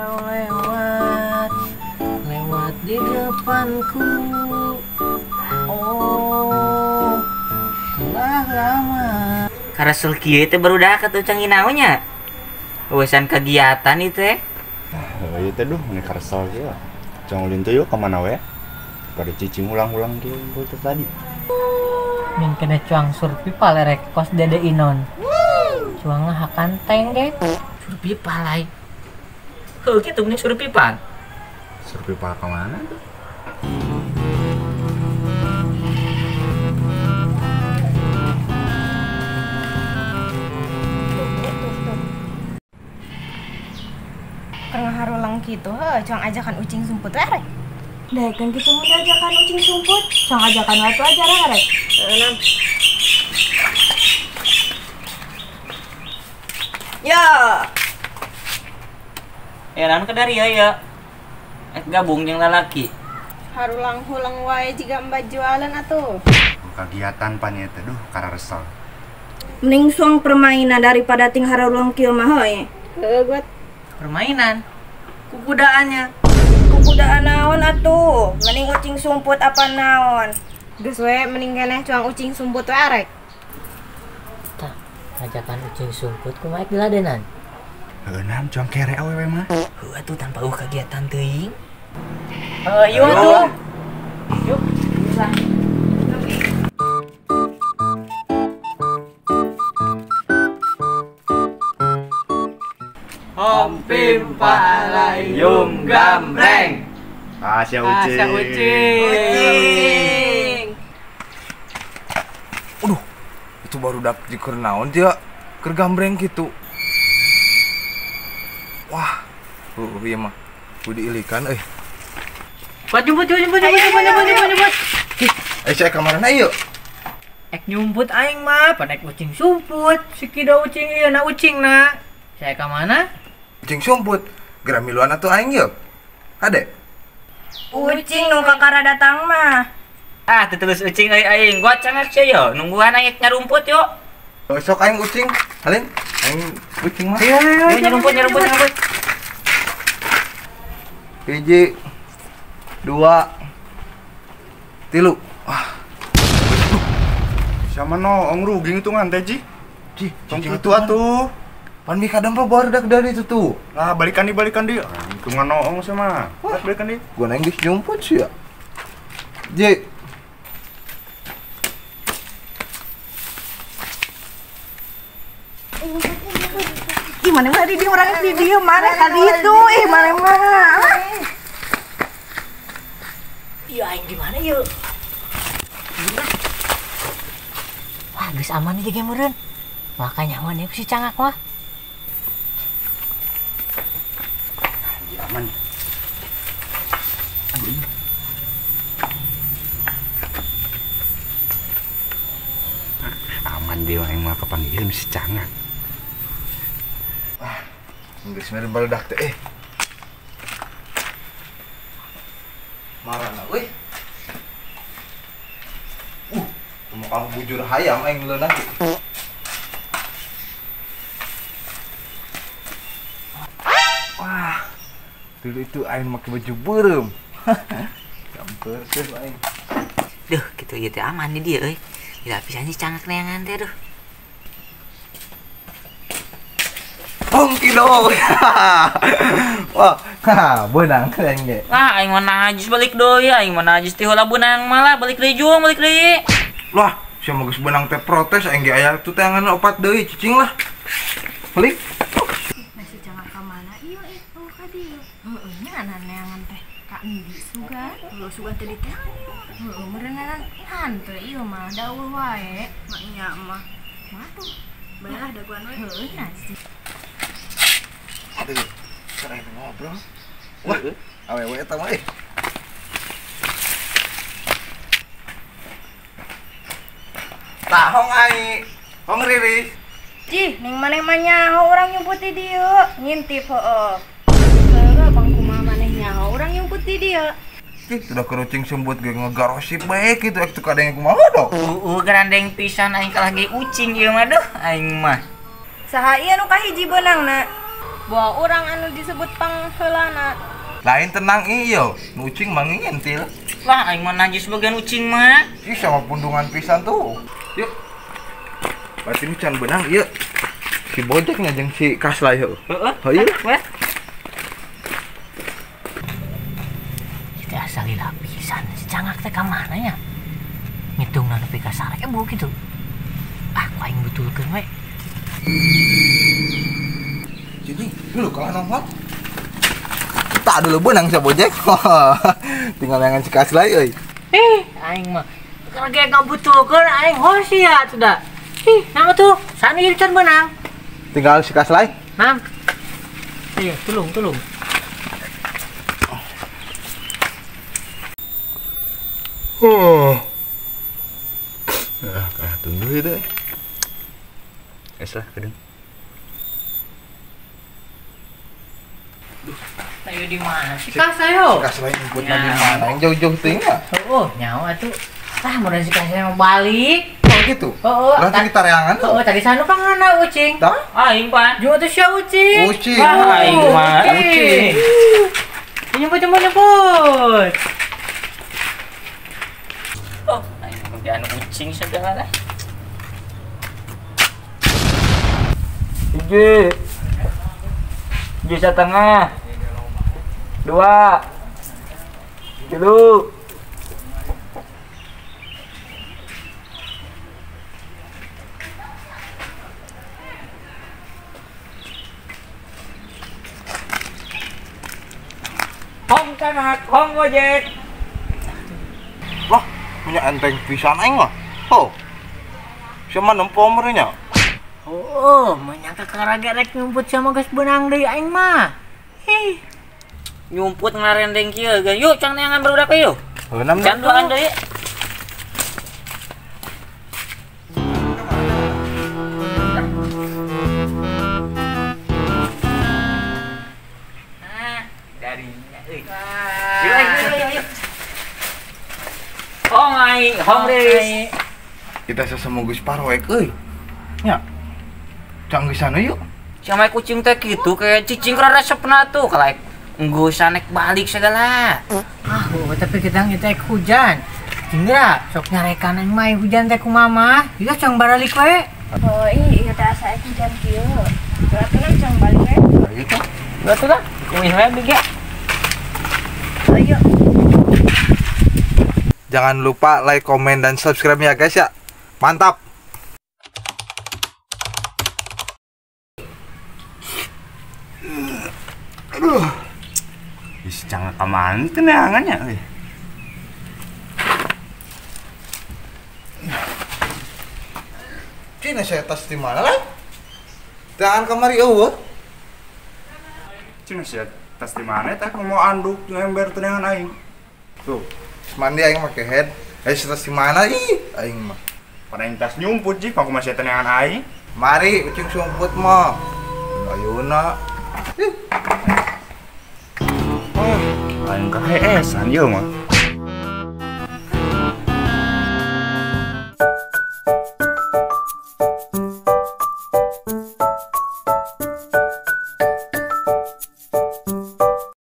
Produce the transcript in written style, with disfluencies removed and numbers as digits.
kau lewat, lewat di depanku. Oh, telah lama. Karasul kieu teh baru dah katucang inaonya. Urusan kegiatan itu teh. Ieu teh duh mun karesel kieu. Cang ulin teh yuk ka mana we? Pada cicing ulang-ulang kieu teh tadi. Min kena cuang surpipa lerek kos dede inon. Cuangna hakanteng ge. Surpipa lain. Heuh kitu mending surpipa. Surpipa ka mana? Tengah harulang gitu, cang ajakan ucing sumput rek. Deh kan kita mau ajakan ucing sumput, cang ajakan waktu aja rek. Enam. Ya. Naon ke dari ya. Gabung jeung lalaki. Harulang hulang wae jika mbak jualan atuh. Kegiatan pan ieu teh duh kararesel. Mending suang permainan daripada ting harulang kieu mah heuh. Gue Permainan. Kukudaannya. kukudaan naon atuh. Mending ucing sumput apa naon. Geus we mending keneh cuang ucing sumput we rek. Tah, ajakan ucing sumput kumaha diladenan? Heueuh cuang kere awewe mah. Heuh atuh tanpa kegiatan teuing. Yuk atuh. Yuk. Bisa. Ompim palayum gambreng. Sia ucing. Asa ucing. Aduh, itu baru dak jikur naon dia keur gambreng gitu. Wah, iya mah. Kudu diilikan euy. Jemput. Saya ka mana ieu? Ek nyumput aing mah, panek ucing sumput. Si kida ucing ieu na ucingna. Saya ka mana? Ucing sumput. Geura miluan atuh aing yeuh. Ade. Ucing nu kakara datang mah. Ah, terus ucing aing. Gua cenah sia yo, nungguan aing nyarumput yuk. Sok aing ucing. Halin, aing ucing mah. Ayo nyarumput. Hiji, 2, 3. Wah, Siapa no ong rugi hitungan teh Ji? Tong cicing kitu atuh. pan mi kadang mah baru dak dari itu tuh. Nah, balikan di. Hitungan no ong sama. Balikan di. Gua nang geus nyumput sih ya. Ji. Gimana mah di orang di dia mana kali itu? Mana mah? Iya aing di mana yuk? Wah, geus aman nih jeung meureun. Makanya nyaman ya si cangak mah. Aman. Aman dia yang mah kepanggil si cangak. Geus mere baledak teh Marana euy. Mau kamu bujur hayam aing leunah. Wah. Dulu itu aing make baju beureum. Campur teh aing. Duh, gitu ieu teh aman di dieu euy. Tidak bisa nih cangak neangan teh duh. Ongki do. Wah, beunang keren ge. Wah, aing mah najis balik deui, aing mah najis teh heula beunang malah balik deui juang balik deui. Lah, sia mah geus beunang teh protes aing ge aya tuh teh ngan opat deui cicing lah. Balik. Masih jangan ke mana? Iya, itu ka dieu. Heeh, nya neangan teh ka endi sugan. Lu sugan teh di teh. Heeh, merenang hanteu ieu mah dawuh wae. Mak nya mah. Waduh. Baiklah daguan we. Heeh, nasi. Aduh, keren ngobrol. Wah, awewe eta mah Tah hong ai, hong Riri. Cih, ning maneh mah nyaho urang nyumput di dieu. Ngintip heueuh. Heureuh bang kumaha maneh nyaho urang nyumput di dieu. Sudah kerucing sembut ge ngegarosip bae kitu ek teu kadenge kumaha dong. Grandeng pisan aing kalah ge ucing ieu mah duh aing mah. Saha ieu nu kahiji beunangna? Bawa orang anu disebut pangheulana. Lain tenang iyo, ucing mangintil. Lah aing mah najis bagian ucing mah. Ih sama pundungan pisan tuh. Yuk. Berarti ini can benang iya. Si Bojeknya jeung si Kaslay heuh. Heeh. Wes. Kita asal lapisan si cangak teh ka mana ya? Ngitungna nepi ka 1000 gitu. Ah, ku aing betulkeun we. Jadi, dulu kalau nongol. Tak dulu benang si Bojek. Tinggal yang si Kaslay euy. Aing mah kagak ngabutulkeun aing hosi ya tuh da. Nama tuh, sana jadi can benang. Tinggal si Kaslay. Nam. Iya, tulung. Tunggu itu. Eslah kedeng. Ayo di mana sih Kasayo? Kaslay nyebutna di mana? Yang jauh-jauh tinggal. Oh, nyawa tuh. Ah, mau si Kasayo mau balik. Oh gitu. Berarti kita reangan. Tadi sana pangana ucing. Tah? Aing pan. Juga tuh sia ucing. Ucing. Aing mah ucing. Nyebut. Oh, aing udah anu ucing segala. Hiji setengah. 2 3 Hong Gojek. Wah, punya enteng pisan aing mah. Oh. Siapa nempo merenya? Oh, menyangka karaga rek nyumput sama gas benang deui aing mah. Nyumput ngarendeng kieu ga. Yuk, cang neangan barudak we yuk. Heunam Can doan deui. Yuk. Hong Riz. Kita sesemu Gus Parwek euy. Nya. Cang geus sana yuk. Sama kucing teh gitu kayak cicing kera resepna tuh kalek nggo sanek balik segala. Ah, tapi kita teh hujan. Tinggal sok nyarekan aing mah hujan teh ku mama. Ieu cang baralik we. Oh iya teh asa hujan kieu. Berarti kan cang balik we. Gitu. Betul lah. Kuih we biga. Ayo. Jangan lupa like, komen, dan subscribe ya guys ya. Mantap. Aduh. Bisa jangan kaman teh neangannya euy. Cina saya tas di mana lah? Jangan kemari eueuh. Cina sia tas di mana teh mau anduk jeung ember teh neangan aing. Tuh, Mandi aing make head. Tas di mana ih aing mah. pada yang tas nyumput sih, aku masih teh neangan aing. Mari ucing sumput mah. Ayeuna. Aing kaheesan ieu mah.